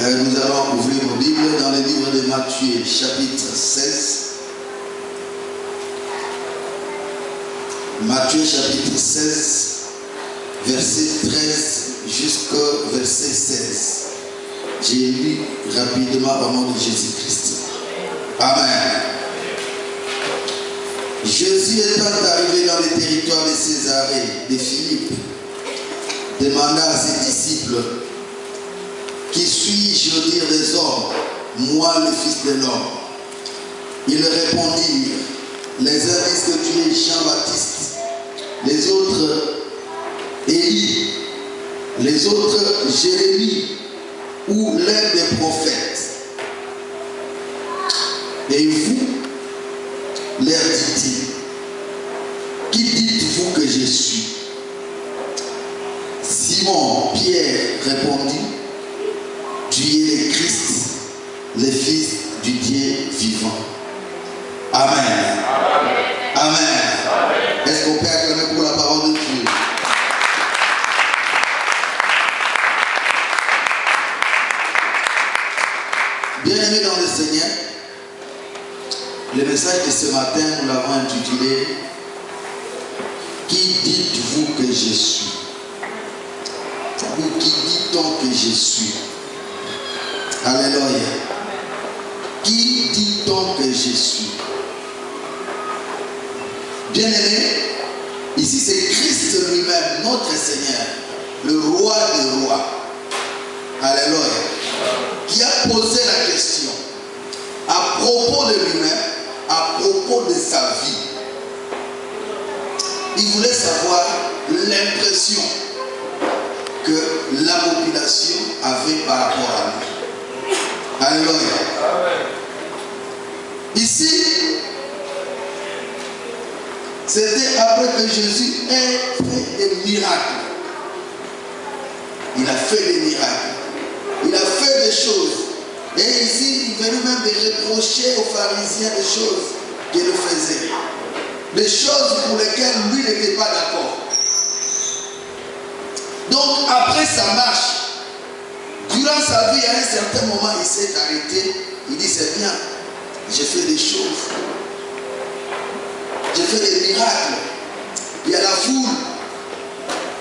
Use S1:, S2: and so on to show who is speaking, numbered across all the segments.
S1: Nous allons ouvrir nos Bibles dans le livre de Matthieu, chapitre 16. Matthieu, chapitre 16, verset 13 jusqu'au verset 16. J'ai lu rapidement au nom de Jésus-Christ. Amen. Jésus étant arrivé dans le territoire de Césarée de Philippe, demanda à ses disciples: qui suis-je dire des hommes, moi le Fils de l'homme? Ils répondirent: les uns disent que tu es Jean-Baptiste, les autres Élie, les autres Jérémie ou l'un des prophètes. Et vous, leur dit-il, qui dites-vous que je suis? Simon Pierre répondit: tu es le Christ, le Fils du Dieu vivant. Amen. Amen. Amen. Est-ce qu'on peut acclamer pour la parole de Dieu? Bien-aimés dans le Seigneur, le message de ce matin, nous l'avons intitulé: qui dites-vous que je suis? Ou qui dit-on que je suis? Alléluia. Qui dit-on que je suis? Bien-aimé, ici c'est Christ lui-même, notre Seigneur, le roi des rois. Alléluia. Qui a posé la question à propos de lui-même, à propos de sa vie. Il voulait savoir l'impression que la population avait par rapport à lui. Alléluia. Ici, c'était après que Jésus ait fait des miracles. Il a fait des miracles. Il a fait des choses. Et ici, il venait même de reprocher aux pharisiens des choses qu'il faisait. Des choses pour lesquelles lui n'était pas d'accord. Donc, après sa marche, durant sa vie, à un certain moment, il s'est arrêté. Il dit: c'est bien, j'ai fait des choses. J'ai fait des miracles. Il y a la foule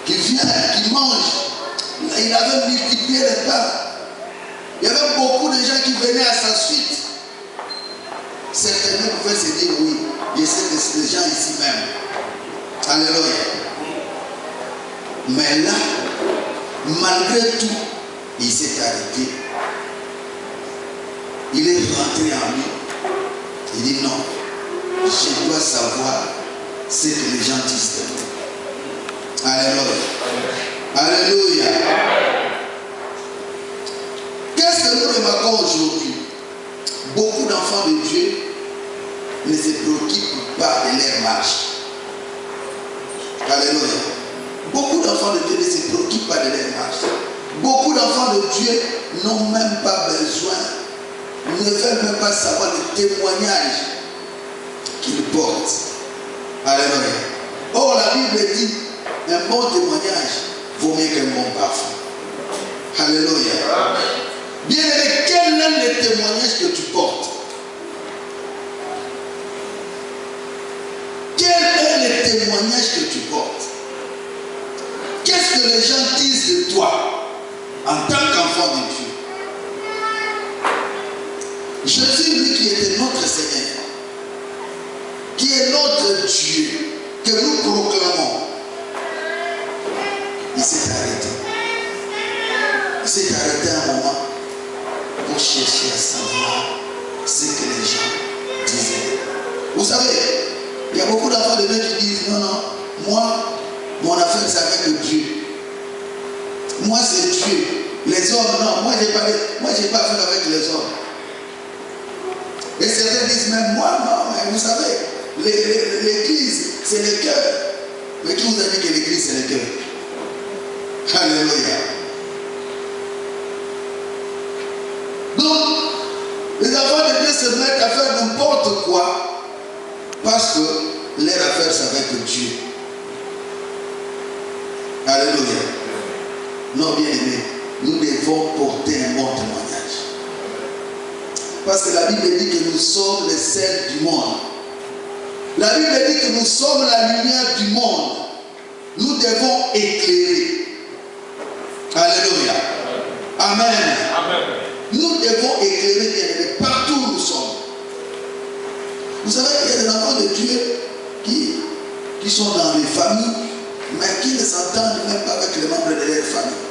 S1: qui vient, qui mange. Il avait multiplié les pains. Il y avait beaucoup de gens qui venaient à sa suite. Certainement pouvaient se dire: oui, je sais que c'est des gens ici même. Alléluia. Mais là, malgré tout, il s'est arrêté. Il est rentré en lui. Il dit: non, je dois savoir ce que les gens disent de moi. Alléluia. Alléluia. Qu'est-ce que nous remarquons aujourd'hui? Beaucoup d'enfants de Dieu ne se préoccupent pas de leur marche. Alléluia. Beaucoup d'enfants de Dieu ne se préoccupent pas de leur marche. Beaucoup d'enfants de Dieu n'ont même pas besoin, ne veulent même pas savoir le témoignage qu'ils portent. Alléluia. Or, la Bible dit: un bon témoignage vaut mieux qu'un bon parfum. Alléluia. Bien-aimé, quel est le témoignage que tu portes? Quel est le témoignage que tu portes? Qu'est-ce que les gens disent de toi en tant qu'enfant de Dieu? Jésus, lui qui était notre Seigneur, qui est notre Dieu, que nous proclamons, il s'est arrêté. Il s'est arrêté un moment pour chercher à savoir ce que les gens disaient. Vous savez, il y a beaucoup d'enfants de Dieu qui disent: non, non, moi, mon affaire c'est avec Dieu. Moi c'est Dieu. Les hommes, non, moi j'ai pas affaire avec les hommes. Et certains disent même: moi, non, mais vous savez, l'église c'est le cœur. Mais qui vous a dit que l'église c'est le cœur? Alléluia. Donc, les enfants de Dieu se mettent à faire n'importe quoi parce que leur affaire c'est avec Dieu. Alléluia. Non, bien aimé, nous devons porter un bon témoignage. Parce que la Bible dit que nous sommes le sel du monde. La Bible dit que nous sommes la lumière du monde. Nous devons éclairer. Alléluia. Amen.
S2: Amen.
S1: Nous devons éclairer bien partout où nous sommes. Vous savez qu'il y a des enfants de Dieu qui sont dans les familles, mais qui ne s'entendent même pas avec les membres de leur famille.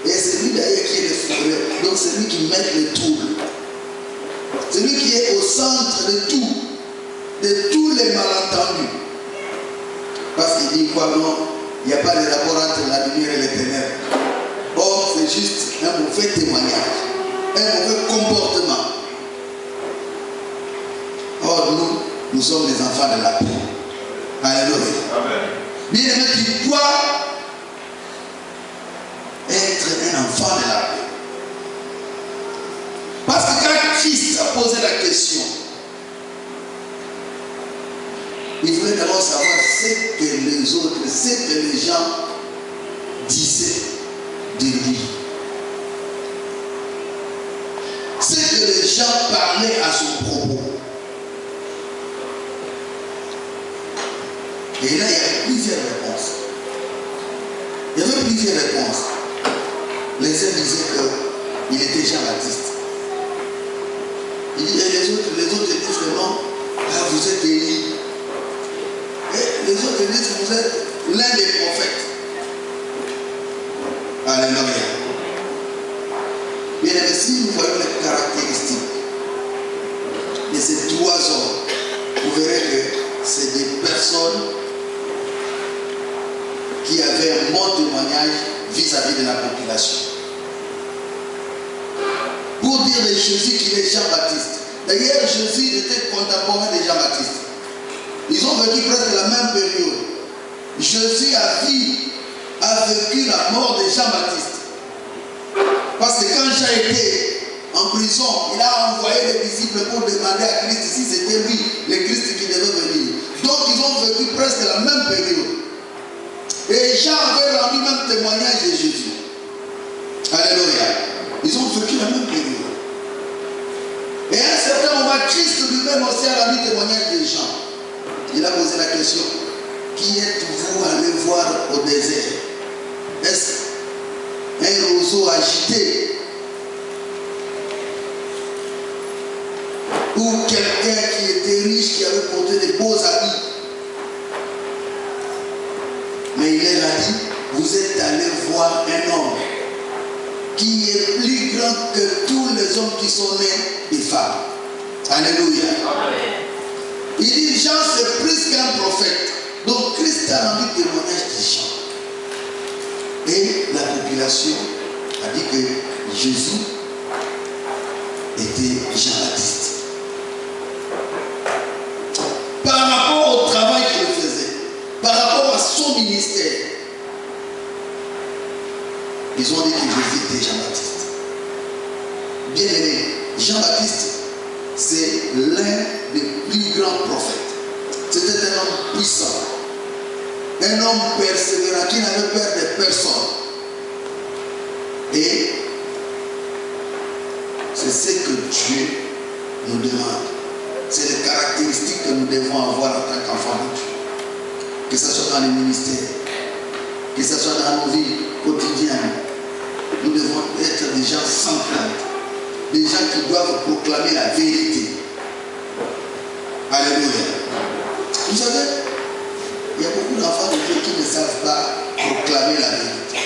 S1: Et c'est lui d'ailleurs qui est le frère. Donc c'est lui qui met le trouble. C'est lui qui est au centre de tout, de tous les malentendus. Parce qu'il dit quoi? Non, il n'y a pas de rapport entre la lumière et les ténèbres. Or, c'est juste un mauvais témoignage, un mauvais comportement. Or, nous sommes les enfants de la paix. Alléluia. Bien aimé, tu dois être un enfant de la paix. Parce que quand Christ a posé la question, il voulait d'abord savoir ce que les autres, ce que les gens disaient de lui. Ce que les gens parlaient à son propos. Et là, il y avait plusieurs réponses. Il y avait plusieurs réponses. Les uns disaient qu'il était Jean-Baptiste. Et les autres disent que non, vous êtes Élie. Et les autres disent que vous êtes l'un des prophètes. Alléluia. Bien aimé, si nous voyons les caractéristiques de ces trois hommes, vous verrez que c'est des personnes qui avaient un bon témoignage vis-à-vis de la population. Pour dire de Jésus qu'il est Jean-Baptiste. D'ailleurs, Jésus était contemporain de Jean-Baptiste. Ils ont vécu presque la même période. Jésus a vécu la mort de Jean-Baptiste. Parce que quand Jean était en prison, il a envoyé les disciples pour demander à Christ si c'était lui, le Christ qui devait venir. Donc ils ont vécu presque la même période. Et Jean avait rendu même témoignage de Jésus. Alléluia. Ils ont vécu la même période. Et à un certain moment, Christ lui-même aussi a rendu témoignage de Jean. Il a posé la question: qui êtes-vous allé voir au désert? Est-ce un roseau agité? Ou quelqu'un qui était riche, qui avait porté des beaux habits? Mais il leur a dit: vous êtes allé voir un homme qui est plus grand que tous les hommes qui sont nés des femmes. Alléluia. Amen. Il dit: Jean, c'est plus qu'un prophète. Donc Christ a rendu témoignage de Jean. Et la population a dit que Jésus était Jean-Baptiste. Par rapport au travail qu'il faisait, par rapport à son ministère, ils ont dit que Jésus était Jean-Baptiste. Bien aimé, Jean-Baptiste, c'est l'un des plus grands prophètes. C'était un homme puissant, un homme persévérant qui n'avait peur de personne. Et c'est ce que Dieu nous demande. C'est les caractéristiques que nous devons avoir en tant qu'enfants de Dieu. Que ce soit dans les ministères, que ce soit dans nos vies quotidiennes. Nous devons être des gens sans crainte. Des gens qui doivent proclamer la vérité. Alléluia. Vous savez, il y a beaucoup d'enfants de Dieu qui ne savent pas proclamer la vérité.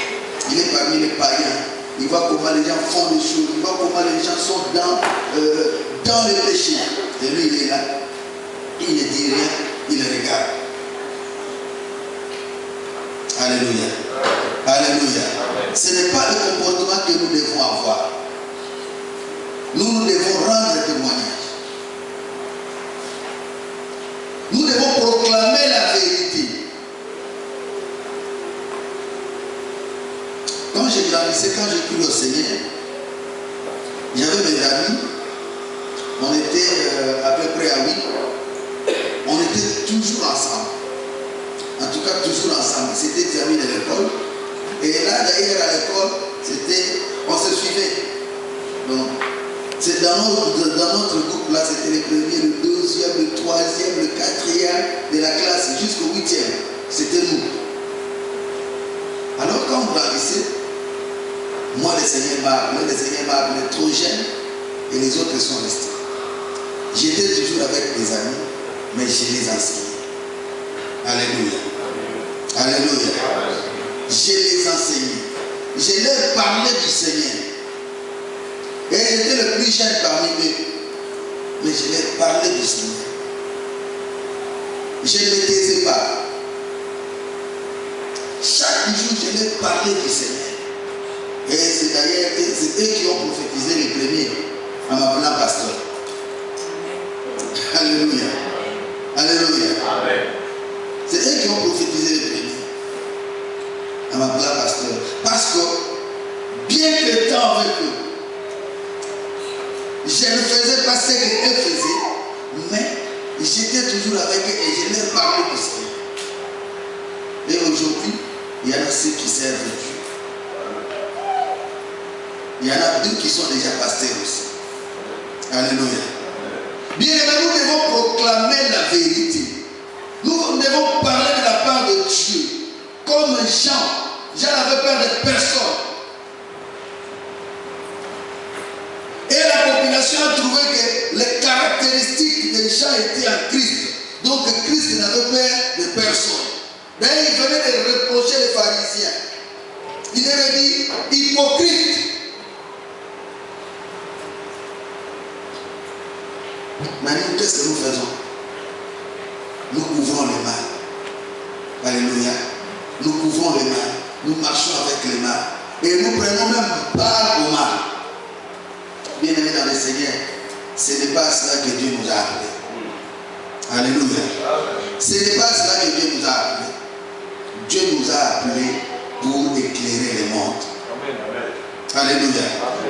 S1: Il est parmi les païens. Il voit comment les gens font des choses. Il voit comment les gens sont dans le péché. Et lui, il est là. Il ne dit rien. Il regarde. Alléluia. Alléluia. Ce n'est pas le comportement que nous devons avoir. Nous devons rendre témoignage. Nous devons proclamer la vérité. Quand j'ai grandissé, quand j'ai cru au Seigneur, j'avais mes amis. On était à peu près à 8. On était toujours ensemble. En tout cas, toujours ensemble. C'était terminé à l'école. Et là, d'ailleurs, à l'école, on se suivait. Donc, C'est dans notre groupe là, c'était le premier, le deuxième, le troisième, le quatrième de la classe jusqu'au 8e. C'était nous. Alors quand on grandissait, moi le Seigneur m'a appelé trop jeune et les autres sont restés. J'étais toujours avec mes amis, mais je les enseignais. Alléluia. Alléluia. Je les enseignais. Je leur parlais du Seigneur. Et j'étais le plus jeune parmi eux. Mais je leur parlais du Seigneur. Je ne me taisais pas. Chaque jour, je leur parlais du Seigneur. Et c'est d'ailleurs eux qui ont prophétisé les premiers en m'appelant pasteur. Alléluia. Alléluia. Amen. C'est eux qui ont prophétisé les premiers en m'appelant pasteur. Parce que, bien que temps avec eux, je ne faisais pas ce qu'eux faisaient, mais j'étais toujours avec eux et je leur parlais du Seigneur. Et aujourd'hui, il y en a ceux qui servent Dieu. Il y en a 2 qui sont déjà pasteurs aussi. Alléluia. Bien aimé, nous devons proclamer la vérité. Nous devons parler de la part de Dieu. Comme Jean n'avait peur de personne. Et la population a trouvé que les caractéristiques de Jean étaient en Christ. Donc Christ n'avait peur de personne. D'ailleurs, il venait de reprocher les pharisiens. Il avait dit hypocrite. Maintenant, qu'est-ce que nous faisons? Nous couvrons le mal. Alléluia. Nous couvrons le mal. Nous marchons avec le mal. Et nous prenons même part au mal. Bien aimé dans le Seigneur, ce n'est pas cela que Dieu nous a appelés. Alléluia. Ce n'est pas cela que Dieu nous a appelés. Dieu nous a appelés pour éclairer le monde. Alléluia.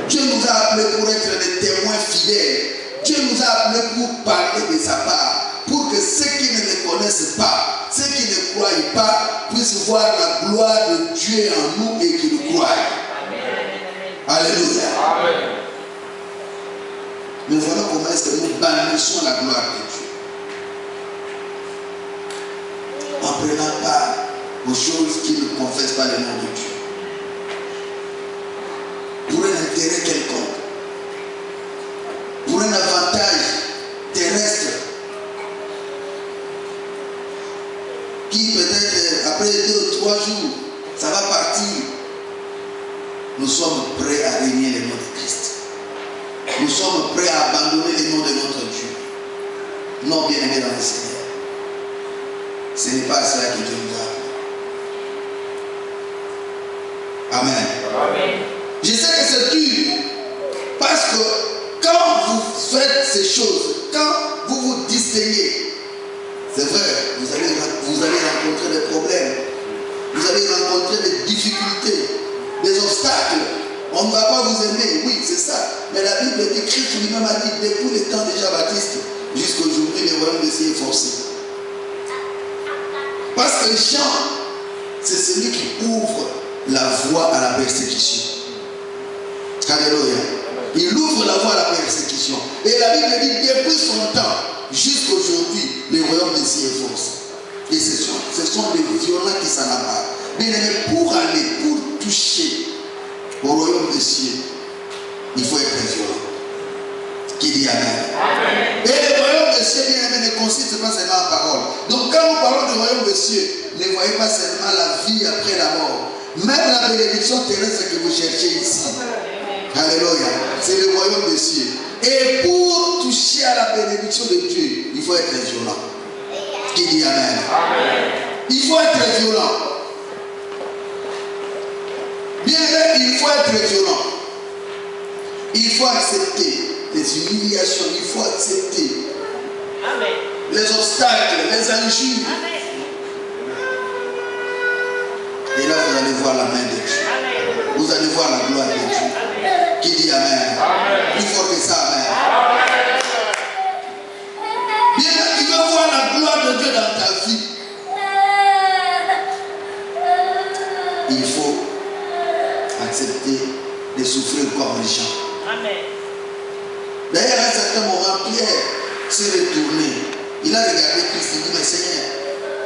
S1: Dieu nous a appelés pour être des témoins fidèles. Dieu nous a appelés pour parler de sa part, pour que ceux qui ne le connaissent pas, ceux qui ne croient pas, puissent voir la gloire de Dieu en nous et qu'ils nous croient. Alléluia. Amen. Mais voilà comment est-ce que nous bannissons la gloire de Dieu. En prenant part aux choses qui ne confessent pas le nom de Dieu. Pour un intérêt quelconque. Pour un avantage terrestre qui peut-être après 2 ou 3 jours ça va partir. Nous sommes prêts à régner le nom de Christ. Nous sommes prêts à abandonner le nom de notre Dieu. Non, bien aimé dans le Seigneur, ce n'est pas cela que Dieu nous a appelé. Amen. Amen. Je sais que c'est dur parce que quand vous faites ces choses, quand vous vous distinguez, c'est vrai, vous allez rencontrer des problèmes, vous allez rencontrer des difficultés, des obstacles. On ne va pas vous aimer, oui, c'est ça. Mais la Bible dit, Christ lui-même a dit, depuis le temps de Jean-Baptiste, jusqu'à aujourd'hui, le royaume de Dieu est forcé. Parce que Jean, c'est celui qui ouvre la voie à la persécution. Alléluia. Il ouvre la voie à la persécution. Et la Bible dit, depuis son temps, jusqu'à aujourd'hui, le royaume de Dieu est forcé. Et ce sont les violents qui s'en abattent. Mais pour aller, pour toucher au royaume des cieux, il faut être violent. Qui dit Amen. Amen. Et le royaume des cieux, bien aimé, ne consiste pas seulement en parole. Donc quand nous parlons du royaume des cieux, ne voyez pas seulement la vie après la mort. Même la bénédiction terrestre que vous cherchez ici. Alléluia. C'est le royaume des cieux. Et pour toucher à la bénédiction de Dieu, il faut être violent. Qui dit Amen. Amen. Il faut être violent. Bien aimé, il faut être violent. Il faut accepter les humiliations. Il faut accepter Amen. Les obstacles, les injures. Amen. Et là, vous allez voir la main de Dieu. Amen. Vous allez voir la gloire de Dieu. Amen. Qui dit Amen. Amen. Plus fort que ça, Amen. Amen. Bien, tu veux voir la gloire de Dieu dans ta vie. Il faut accepter de souffrir comme les gens. Amen. D'ailleurs, à un certain moment, Pierre s'est retourné. Il a regardé Christ, il dit, mais Seigneur,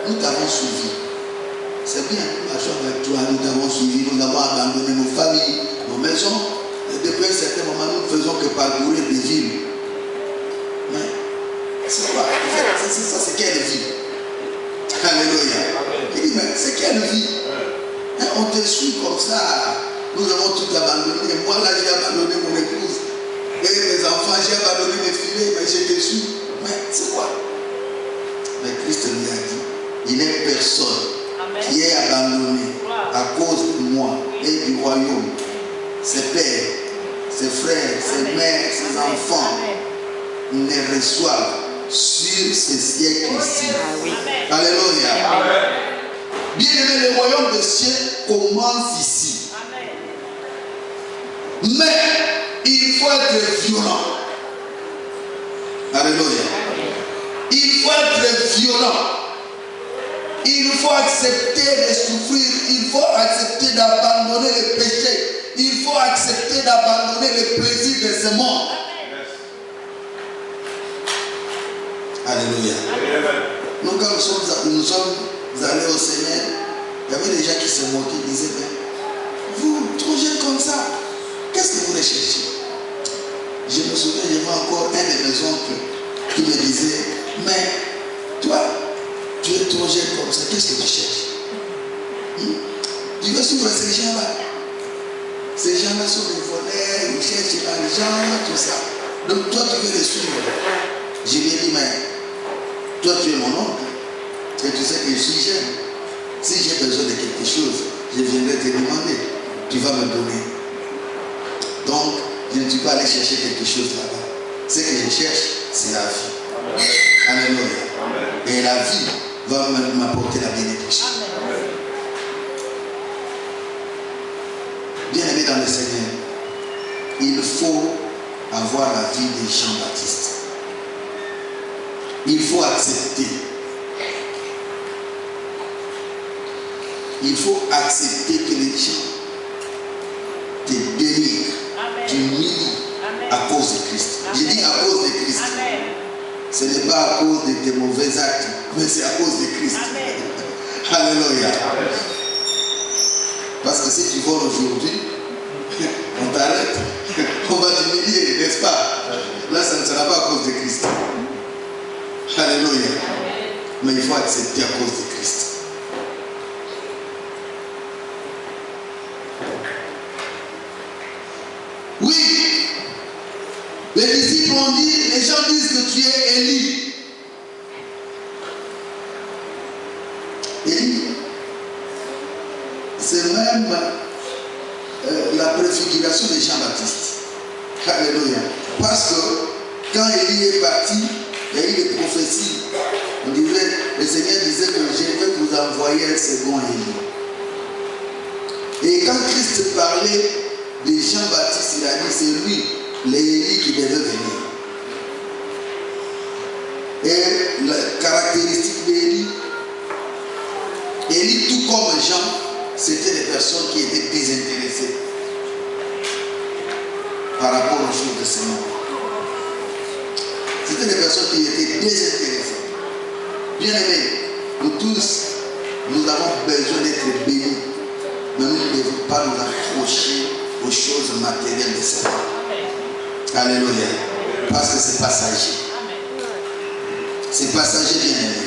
S1: nous t'avons suivi. C'est bien, nous marchons avec toi, nous t'avons suivi, nous avons abandonné nos familles, nos maisons. Et depuis un certain moment, nous ne faisons que parcourir des villes. Mais c'est quoi? Ça, c'est quelle vie? Alléluia. Il dit, mais c'est quelle vie? Hein, on te suit comme ça. Nous avons tout abandonné. Moi, là, j'ai abandonné mon épouse. Et mes enfants, j'ai abandonné mes filets, mais je te suis. Mais c'est quoi? Mais Christ lui a dit, il n'est personne qui est abandonné à cause de moi et du royaume. Ses pères, ses frères, ses mères, ses enfants ne reçoivent sur ce siècle-ci. Alléluia. Bien aimé, le royaume des cieux commence ici. Mais il faut être violent. Alléluia. Il faut être violent. Il faut accepter de souffrir. Il faut accepter d'abandonner le péché. Il faut accepter d'abandonner le plaisir de ce monde. Alléluia. Nous, quand nous sommes allés au Seigneur, il y avait des gens qui se moquaient, qui disaient, mais vous, trop jeune comme ça, qu'est-ce que vous recherchez? Je me souviens, il y avait encore un de mes oncles qui me disait, mais toi, tu es trop jeune comme ça, qu'est-ce que tu cherches? Tu veux suivre ces gens-là? Ces gens-là sont des voleurs, ils cherchent l'argent, tout ça. Donc toi, tu veux les suivre. Je lui ai dit, mais toi, tu es mon oncle. Et tu sais que je suis jeune. Si j'ai besoin de quelque chose, je viendrai te demander. Tu vas me donner. Donc, je ne suis pas allé chercher quelque chose là-bas. Ce que je cherche, c'est la vie. Alléluia. Et la vie va m'apporter la bénédiction. Bien aimé dans le Seigneur, il faut avoir la vie de Jean-Baptiste. Il faut accepter. Il faut accepter que les gens te dénigrent, t'humilient à cause de Christ. Je dis à cause de Christ. Amen. Ce n'est pas à cause de tes mauvais actes, mais c'est à cause de Christ. Alléluia. Parce que si tu voles aujourd'hui, on t'arrête, on va t'humilier, n'est-ce pas? Là, ça ne sera pas à cause de Christ. Alléluia. Mais il faut accepter à cause de Christ. Oui, les disciples ont dit, les gens disent que tu es Élie. Élie, c'est même la préfiguration de Jean-Baptiste. Alléluia. Parce que quand Élie est parti, il y a eu des prophéties. On disait, le Seigneur disait que je vais vous envoyer un second Élie. Et quand Christ parlait de Jean-Baptiste, il a dit c'est lui, l'Élie qui devait venir. Et la caractéristique d'Élie, Élie, tout comme Jean, c'était des personnes qui étaient désintéressées par rapport aux choses de ce monde. C'était des personnes qui étaient désintéressées. Bien aimés, nous tous, nous avons besoin d'être bénis, mais nous ne devons pas nous accrocher aux choses matérielles de ce monde. Alléluia. Parce que c'est passager. C'est passager, bien aimé.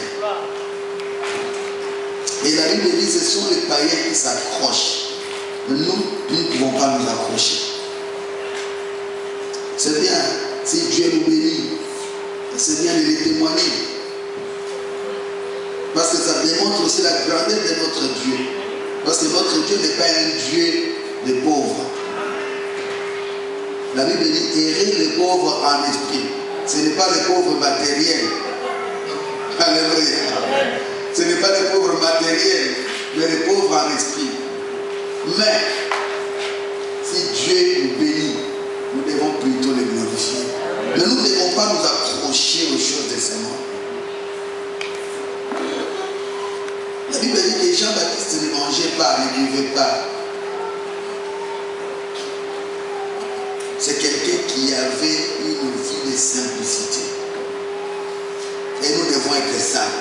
S1: Et la Bible dit que ce sont les païens qui s'accrochent. Nous ne pouvons pas nous accrocher. C'est bien, si Dieu nous bénit, c'est bien de les témoigner. Parce que ça démontre aussi la grandeur de notre Dieu. Parce que notre Dieu n'est pas un Dieu de pauvres. La Bible dit errer les pauvres en esprit. Ce n'est pas les pauvres matériels. Alléluia. Ce n'est pas les pauvres matériels, mais les pauvres en esprit. Mais si Dieu nous bénit, nous devons plutôt le glorifier. Mais nous ne devons pas nous accrocher aux choses de ce monde. La Bible dit que Jean-Baptiste ne mangeait pas, ne buvait pas. C'est quelqu'un qui avait une vie vont être saints.